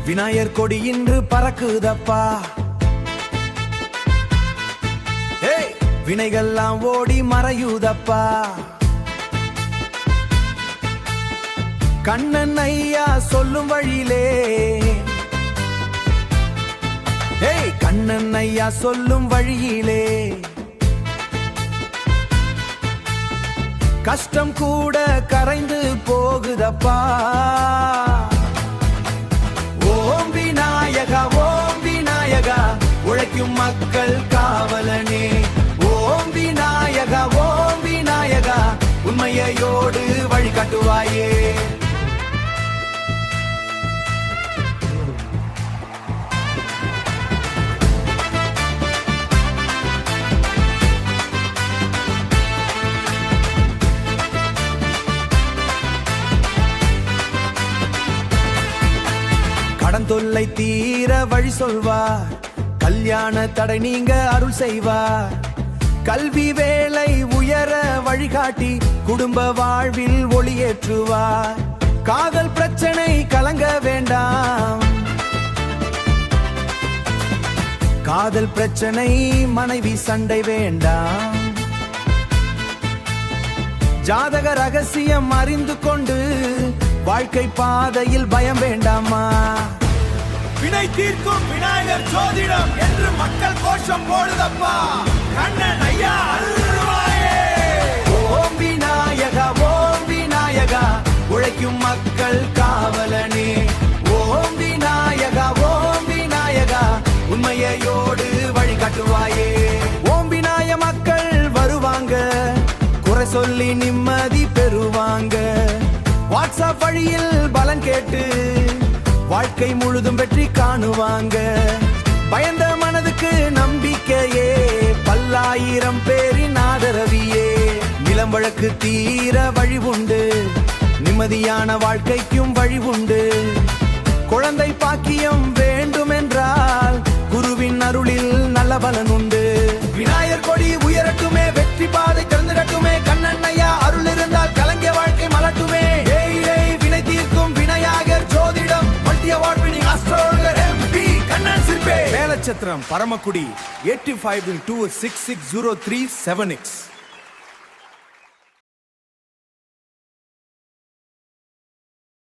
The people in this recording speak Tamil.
விநாயகர் கொடி இன்று பறக்குதப்பா. வினைகள்லாம் ஓடி மறையுதப்பா. கண்ணன் ஐயா சொல்லும் வழியிலே, கண்ணன் ஐயா சொல்லும் வழியிலே கஷ்டம் கூட கரைந்து போகுதப்பா. ஓம் விநாயகா ஓம் விநாயகா உழைக்கும் மக்கள் காவலனே. ஓம் விநாயகா ஓம் விநாயகா உண்மையோடு வழிகாட்டுவாயே. கடன் தொல்லை தீர வழி சொல்வார், கல்யாண தடை நீங்க அருள் செய்வார். கல்வி வேலை உயர வழிகாட்டி குடும்ப வாழ்வில் ஒளியேற்றுவார். காதல் பிரச்சனை கலங்க வேண்டாம், காதல் பிரச்சனை மனைவி சண்டை வேண்டாம். ஜாதக ரகசியம் அறிந்து கொண்டு வாழ்க்கை பாதையில் பயம் வேண்டாமா. வினை தீர்க்கும் விநாயகர் ஜோதிடம் என்று மக்கள் கோஷம் போடுதப்பா. கண்ணன் ஐயா அருள்வாயே. ஓம் விநாயகா ஓம் விநாயகா உழைக்கும் மக்கள் காவலனே. ஓம் விநாயகா ஓம் விநாயகா உண்மையோடு வழிகாட்டுவாயே. ஓம் விநாய மக்கள் வருவாங்க, குறை சொல்லி நிம்மதி பெறுவாங்க. வாட்ஸ்அப் வழியில் பலன் கேட்டு வாழ்க்கை முழுதும் வெற்றி காணுவாங்க. பயந்த மனதுக்கு நம்பிக்கையே, பல்லாயிரம் பேரின் ஆதரவியே. நிலம் வழக்கு தீர வழி உண்டு, நிம்மதியான வாழ்க்கைக்கும் வழி உண்டு. குழந்தை பாக்கியம் வேண்டும் என்றால் குருவின் அருளில் நல்ல பலன் உண்டு. விநாயகர் கொடி உயரட்டுமே, வெற்றி பாதை திறந்துடட்டுமே. கண்ணன் ஐயா அருள் இருந்தால் கலங்கிய வாழ்க்கை மலட்டுமே. வினை தீர்க்கும் விநாயகர் ஜோதிடம் multi award winning astrologer MP Kannan சிற்பே. மேலச்சத்திரம் பரமக்குடி 85266037X.